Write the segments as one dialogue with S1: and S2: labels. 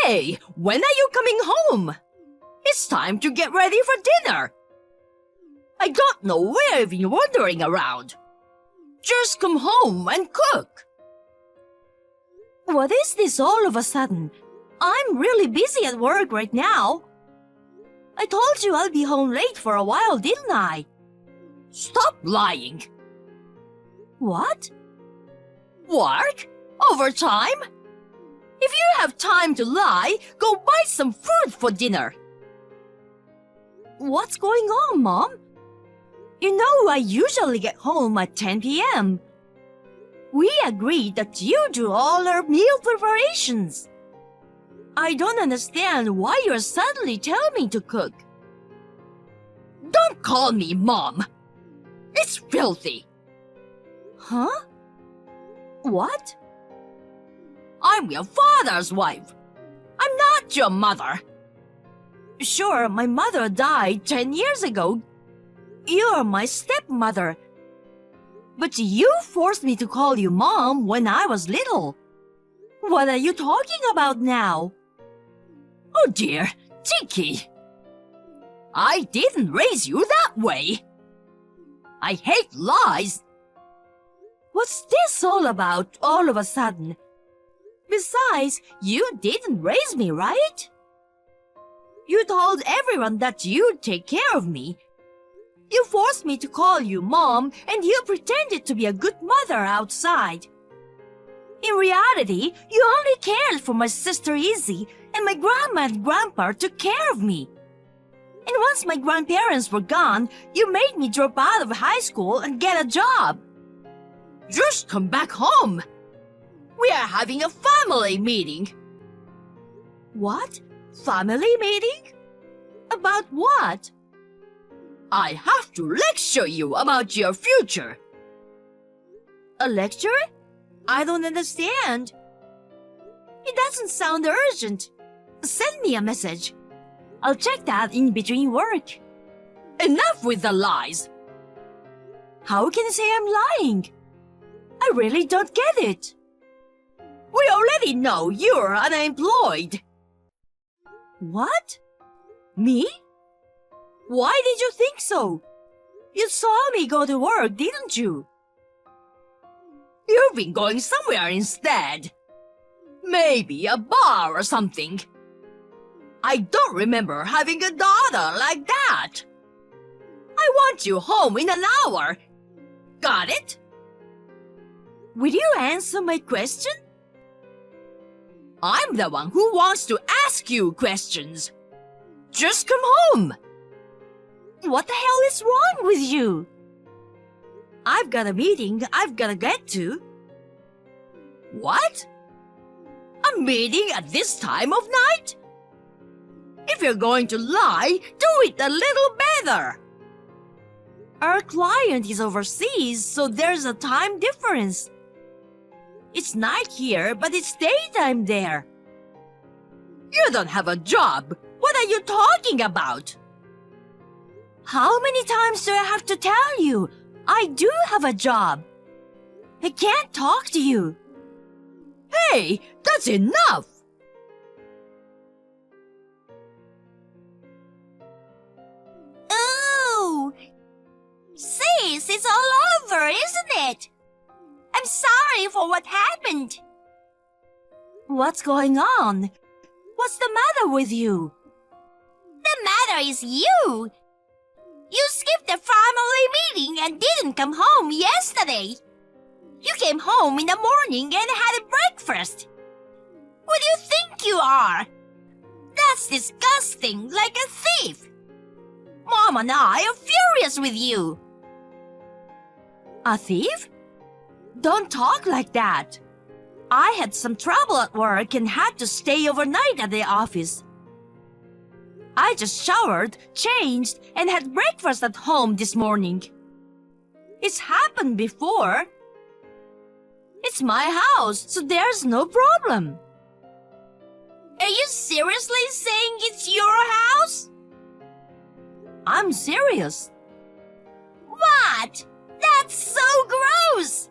S1: Hey, when are you coming home? It's time to get ready for dinner. I don't know where you've been wandering around. Just come home and cook.
S2: What is this all of a sudden? I'm really busy at work right now. I told you I'll be home late for a while, didn't I?
S1: Stop lying.
S2: What?
S1: Work? Overtime? If you have time to lie, go buy some food for dinner.
S2: What's going on, Mom? You know I usually get home at 10 p.m. We agreed that you do all our meal preparations. I don't understand why you're suddenly telling me to cook.
S1: Don't call me Mom. It's filthy.
S2: Huh? What?
S1: I'm your father's wife. I'm not your mother.
S2: Sure, my mother died 10 years ago. You're my stepmother. But you forced me to call you Mom when I was little. What are you talking about now?
S1: Oh dear, Tiki. I didn't raise you that way. I hate lies.
S2: What's this all about all of a sudden? Besides, you didn't raise me, right? You told everyone that you'd take care of me. You forced me to call you Mom, and you pretended to be a good mother outside. In reality, you only cared for my sister Izzy, and my grandma and grandpa took care of me. And once my grandparents were gone, you made me drop out of high school and get a job.
S1: Just come back home. We are having a family meeting.
S2: What? Family meeting? About what?
S1: I have to lecture you about your future.
S2: A lecture? I don't understand. It doesn't sound urgent. Send me a message. I'll check that in between work.
S1: Enough with the lies.
S2: How can you say I'm lying? I really don't get it.
S1: We already know you're unemployed.
S2: What? Me? Why did you think so? You saw me go to work, didn't you?
S1: You've been going somewhere instead. Maybe a bar or something. I don't remember having a daughter like that. I want you home in an hour. Got it?
S2: Will you answer my question?
S1: I'm the one who wants to ask you questions. Just come home.
S2: What the hell is wrong with you? I've got a meeting I've got to get to.
S1: What? A meeting at this time of night? If you're going to lie, do it a little better.
S2: Our client is overseas, so there's a time difference. It's night here, but it's daytime there.
S1: You don't have a job. What are you talking about?
S2: How many times do I have to tell you? I do have a job. I can't talk to you.
S1: Hey, that's enough.
S2: Oh, sis, it's all over, isn't it? I'm sorry for what happened. What's going on? What's the matter with you? The matter is you. You skipped the family meeting and didn't come home yesterday. You came home in the morning and had a breakfast. Who do you think you are? That's disgusting, like a thief. Mom and I are furious with you. A thief? Don't talk like that. I had some trouble at work and had to stay overnight at the office. I just showered, changed, and had breakfast at home this morning. It's happened before. It's my house, so there's no problem. Are you seriously saying it's your house? I'm serious. What? That's so gross!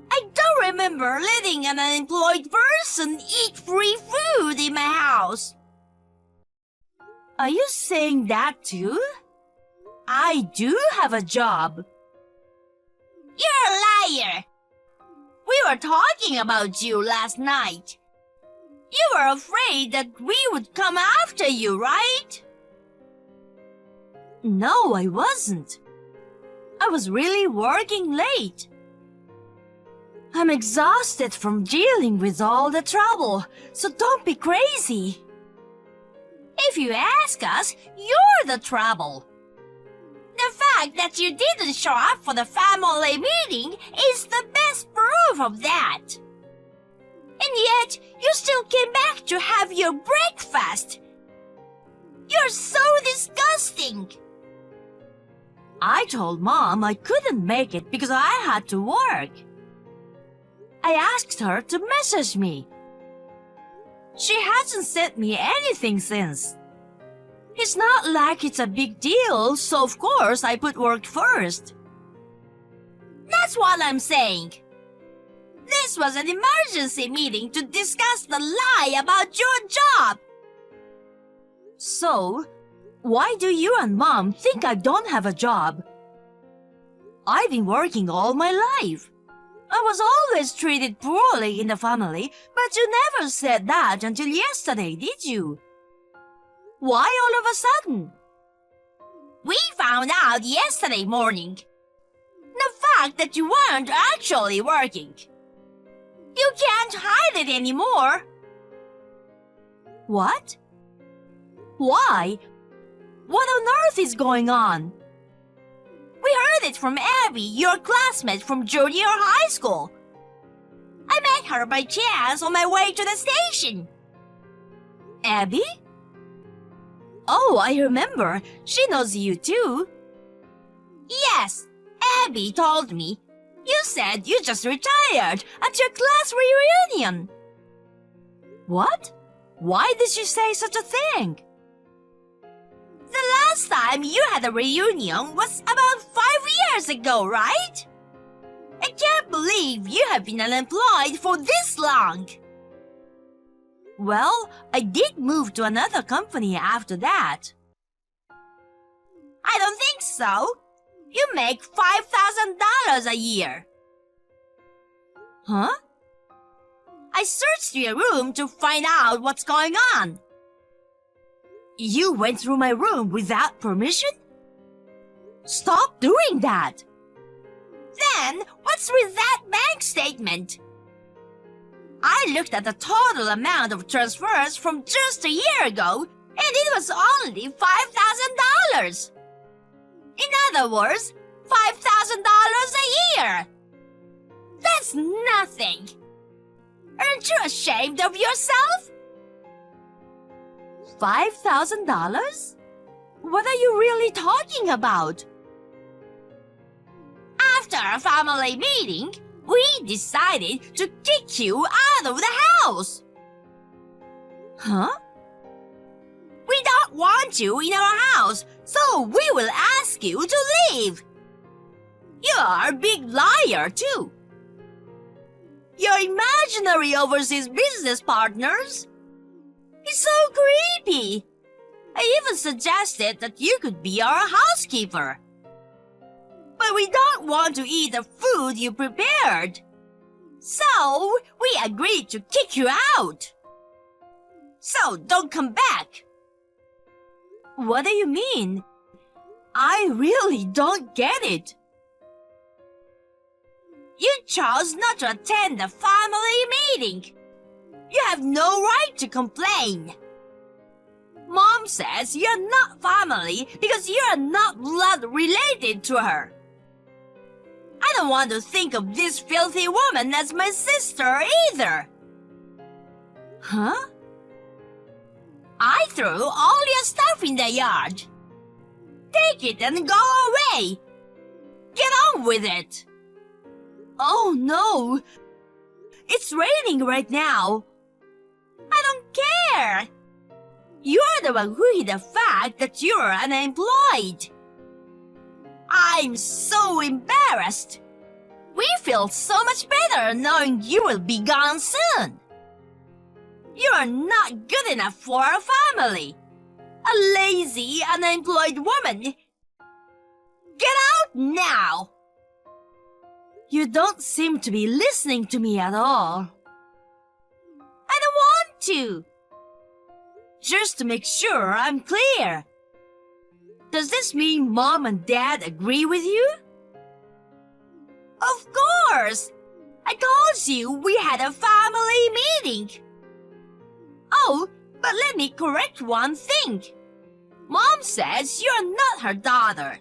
S2: I don't remember letting an unemployed person eat free food. food in my house. Are you saying that too? I do have a job. You're a liar. We were talking about you last night. You were afraid that we would come after you, right? No, I wasn't. I was really working late. I'm exhausted from dealing with all the trouble, so don't be crazy. If you ask us, you're the trouble. The fact that you didn't show up for the family meeting is the best proof of that. And yet, you still came back to have your breakfast. You're so disgusting. I told Mom I couldn't make it because I had to work. I asked her to message me. She hasn't sent me anything since. It's not like it's a big deal, so of course I put work first. That's what I'm saying. This was an emergency meeting to discuss the lie about your job. So, why do you and Mom think I don't have a job? I've been working all my life. I was always treated poorly in the family, but you never said that until yesterday, did you? Why all of a sudden? We found out yesterday morning. The fact that you weren't actually working. You can't hide it anymore. What? Why? What on earth is going on? We heard it from Abby, your classmate from junior high school. I met her by chance on my way to the station. Abby? Oh, I remember. She knows you too. Yes, Abby told me. You said you just retired at your class reunion. What? Why did you say such a thing? The last time you had a reunion was about 5 years ago, right? I can't believe you have been unemployed for this long. Well, I did move to another company after that. I don't think so. You make $5,000 a year. Huh? I searched your room to find out what's going on. You went through my room without permission? Stop doing that! Then, what's with that bank statement? I looked at the total amount of transfers from just a year ago, and it was only $5,000. In other words, $5,000 a year. That's nothing. Aren't you ashamed of yourself? $5,000? What are you really talking about? After a family meeting, we decided to kick you out of the house. Huh? We don't want you in our house, so we will ask you to leave. You're a big liar, too. Your imaginary overseas business partners? It's so creepy. I even suggested that you could be our housekeeper. But we don't want to eat the food you prepared. So, we agreed to kick you out. So, don't come back. What do you mean? I really don't get it. You chose not to attend the family meeting. You have no right to complain. Mom says you're not family because you're not blood related to her. I don't want to think of this filthy woman as my sister either. Huh? I threw all your stuff in the yard. Take it and go away. Get on with it. Oh no. It's raining right now. I don't care. You're the one who hid the fact that you're unemployed. I'm so embarrassed. We feel so much better knowing you will be gone soon. You are not good enough for our family. A lazy, unemployed woman. Get out now! You don't seem to be listening to me at all. I don't want to. Just to make sure I'm clear. Does this mean Mom and Dad agree with you? Of course! I told you we had a family meeting. Oh, but let me correct one thing. Mom says you're not her daughter.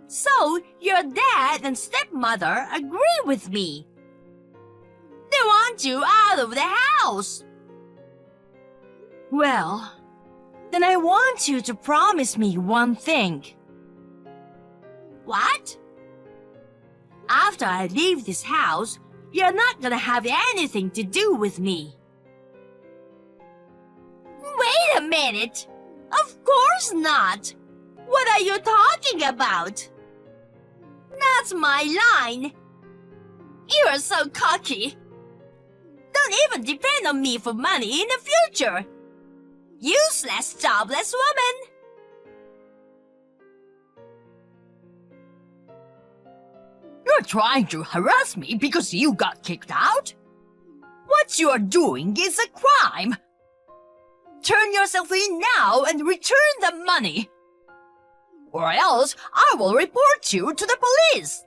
S2: So, your dad and stepmother agree with me. They want you out of the house. Well, then I want you to promise me one thing. What? After I leave this house, you're not gonna have anything to do with me. Wait a minute! Of course not! What are you talking about? That's my line. You're so cocky. Don't even depend on me for money in the future. Useless, jobless woman.
S1: You're trying to harass me because you got kicked out? What you're doing is a crime. Turn yourself in now and return the money. Or else I will report you to the police.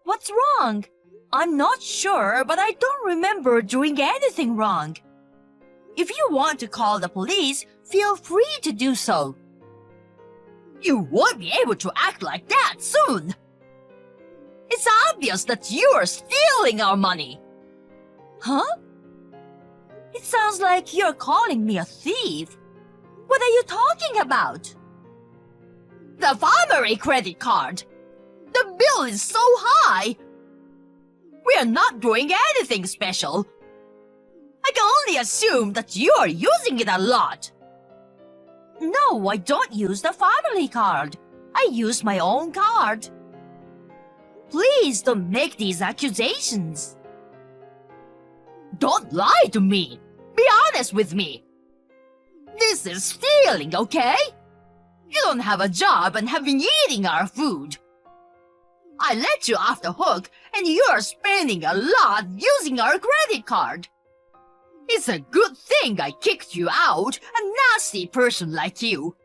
S2: What's wrong? I'm not sure, but I don't remember doing anything wrong. If you want to call the police, feel free to do so.
S1: You won't be able to act like that soon. It's obvious that you are stealing our money.
S2: Huh? It sounds like you're calling me a thief. What are you talking about?
S1: The family credit card. The bill is so high. We are not doing anything special. I can only assume that you are using it a lot.
S2: No, I don't use the family card. I use my own card. Please don't make these accusations.
S1: Don't lie to me. Be honest with me. This is stealing, okay? You don't have a job and have been eating our food. I let you off the hook and you are spending a lot using our credit card. It's a good thing I kicked you out, a nasty person like you.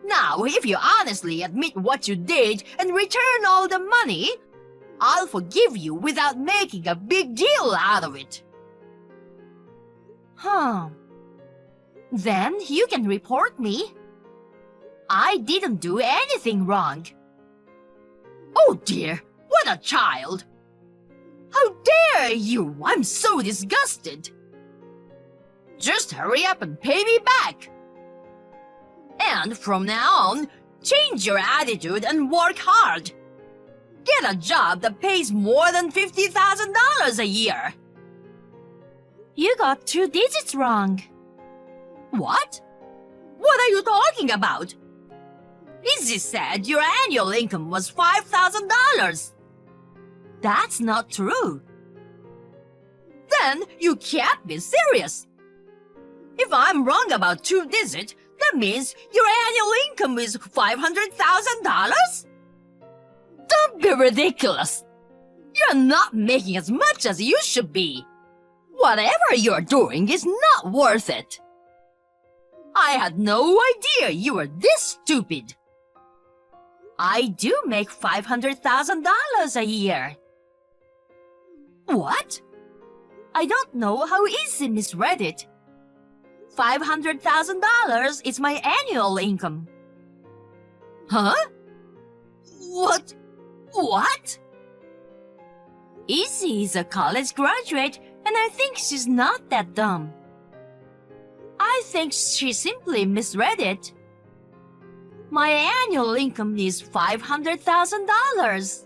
S1: Now, if you honestly admit what you did and return all the money, I'll forgive you without making a big deal out of it.
S2: Then you can report me. I didn't do anything wrong.
S1: Oh dear, what a child! How dare you! I'm so disgusted! Just hurry up and pay me back! And from now on, change your attitude and work hard. Get a job that pays more than $50,000 a year.
S2: You got 2 digits wrong.
S1: What? What are you talking about? Izzy said your annual income was $5,000.
S2: That's not true.
S1: Then you can't be serious. If I'm wrong about 2 digits, that means your annual income is $500,000? Don't be ridiculous. You're not making as much as you should be. Whatever you're doing is not worth it. I had no idea you were this stupid.
S2: I do make $500,000 a year.
S1: What?
S2: I don't know how Izzy misread it. $500,000 is my annual income.
S1: Huh? What? What?
S2: Izzy is a college graduate, and I think she's not that dumb. I think she simply misread it. My annual income is $500,000.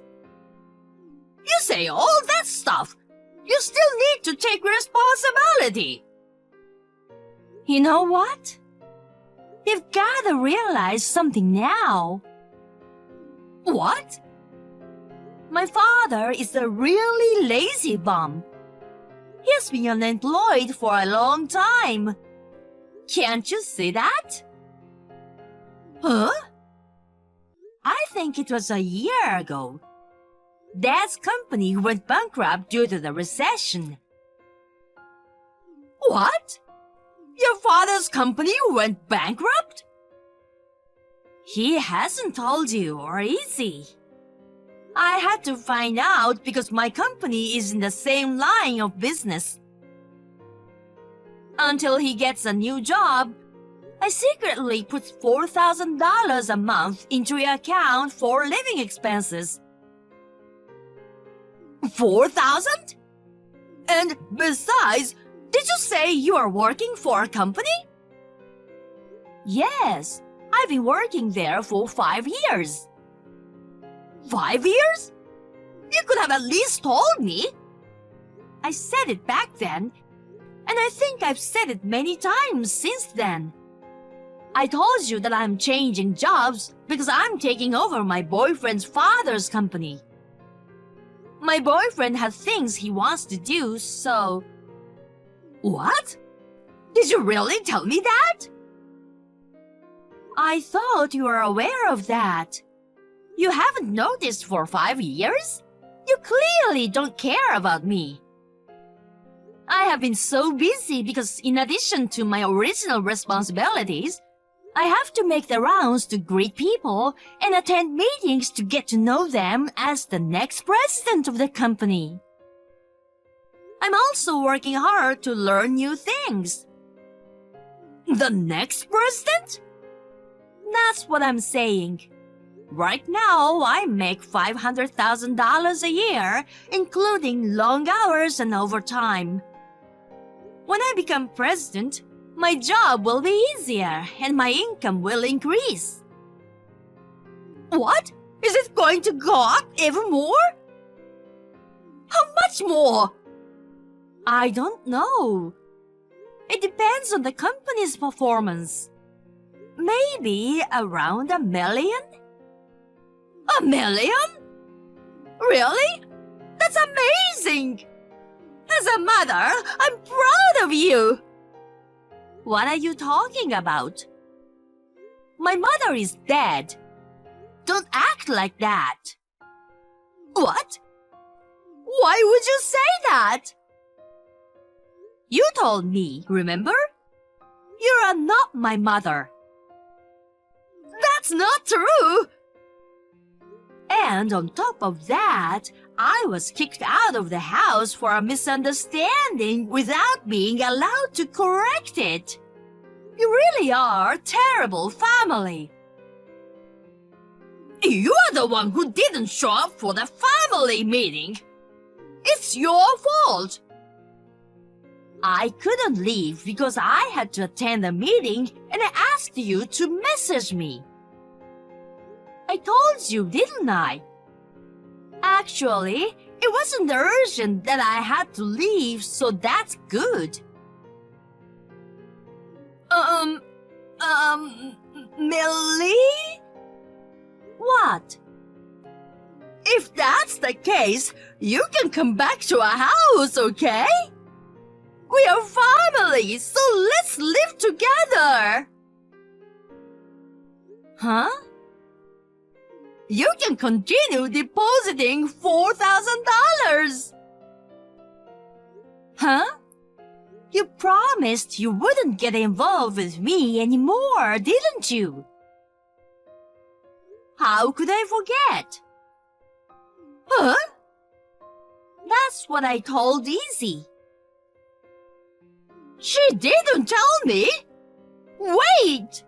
S1: You say all that stuff. You still need to take responsibility.
S2: You know what? You've got to realize something now.
S1: What?
S2: My father is a really lazy bum. He's been unemployed for a long time. Can't you see that?
S1: Huh?
S2: I think it was a year ago. Dad's company went bankrupt due to the recession.
S1: What? Your father's company went bankrupt?
S2: He hasn't told you, or is he? I had to find out because my company is in the same line of business. Until he gets a new job, I secretly put $4,000 a month into your account for living expenses.
S1: 4,000? And besides, did you say you are working for a company?
S2: Yes, I've been working there for 5 years.
S1: 5 years? You could have at least told me.
S2: I said it back then, and I think I've said it many times since then. I told you that I'm changing jobs because I'm taking over my boyfriend's father's company. My boyfriend has things he wants to do, so...
S1: What? Did you really tell me that?
S2: I thought you were aware of that. You haven't noticed for 5 years? You clearly don't care about me. I have been so busy because in addition to my original responsibilities, I have to make the rounds to greet people and attend meetings to get to know them as the next president of the company. I'm also working hard to learn new things.
S1: The next president?
S2: That's what I'm saying. Right now, I make $500,000 a year, including long hours and overtime. When I become president, my job will be easier and my income will increase.
S1: What? Is it going to go up even more? How much more?
S2: I don't know. It depends on the company's performance. Maybe around $1 million?
S1: $1 million? Really? That's amazing! As a mother, I'm proud of you!
S2: What are you talking about? My mother is dead. Don't act like that.
S1: What? Why would you say that?
S2: You told me, remember? You are not my mother.
S1: That's not true!
S2: And on top of that, I was kicked out of the house for a misunderstanding without being allowed to correct it. You really are a terrible family.
S1: You are the one who didn't show up for the family meeting. It's your fault.
S2: I couldn't leave because I had to attend the meeting and I asked you to message me. I told you, didn't I? Actually, it wasn't urgent that I had to leave, so that's good.
S1: Millie?
S2: What?
S1: If that's the case, you can come back to our house, okay? We are family, so let's live together.
S2: Huh?
S1: You can continue depositing $4,000.
S2: Huh? You promised you wouldn't get involved with me anymore, didn't you? How could I forget?
S1: Huh?
S2: That's what I told Izzy.
S1: She didn't tell me. Wait!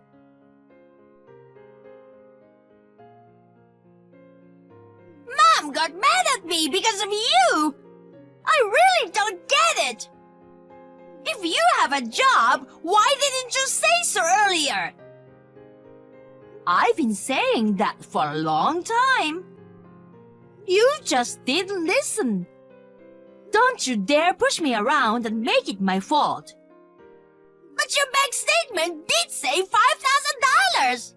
S2: Mom got mad at me because of you! I really don't get it! If you have a job, why didn't you say so earlier? I've been saying that for a long time. You just didn't listen. Don't you dare push me around and make it my fault. But your bank statement did say $5,000!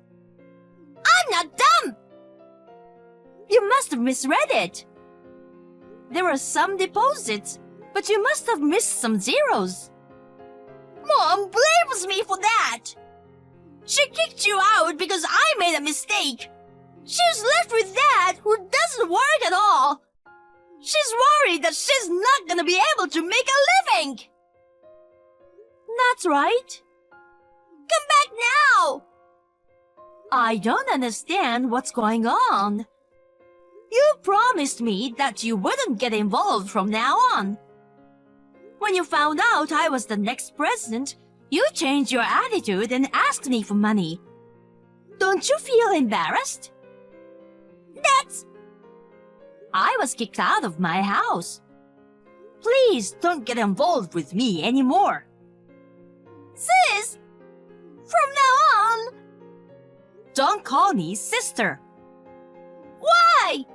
S2: I'm not dumb! You must have misread it. There were some deposits, But you must have missed some zeros. Mom blames me for that. She kicked you out because I made a mistake. She's left with Dad, who doesn't work at all. She's worried that she's not gonna be able to make a living. That's right. Come back now. I don't understand what's going on. You promised me that you wouldn't get involved from now on. When you found out I was the next president, you changed your attitude and asked me for money. Don't you feel embarrassed? I was kicked out of my house. Please don't get involved with me anymore. Sis, from now on, don't call me sister. Why?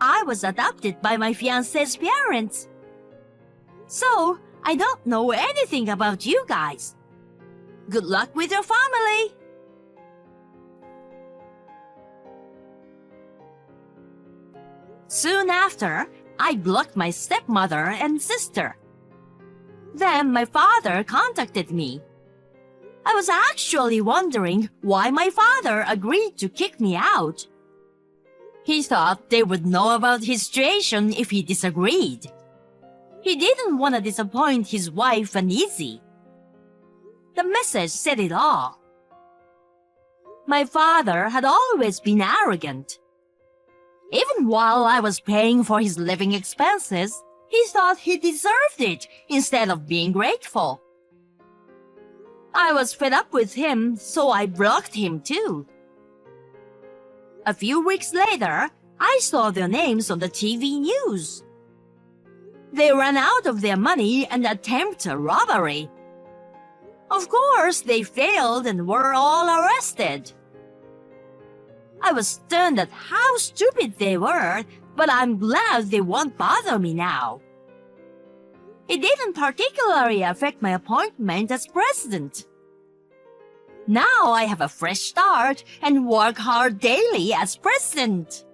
S2: I was adopted by my fiancé's parents. So, I don't know anything about you guys. Good luck with your family. Soon after, I blocked my stepmother and sister. Then my father contacted me. I was actually wondering why my father agreed to kick me out. He thought they would know about his situation if he disagreed. He didn't want to disappoint his wife and Izzy. The message said it all. My father had always been arrogant. Even while I was paying for his living expenses, he thought he deserved it instead of being grateful. I was fed up with him, so I blocked him too. A few weeks later, I saw their names on the TV news. They ran out of their money and attempted a robbery. Of course, they failed and were all arrested. I was stunned at how stupid they were, but I'm glad they won't bother me now. It didn't particularly affect my appointment as president. Now I have a fresh start and work hard daily as president.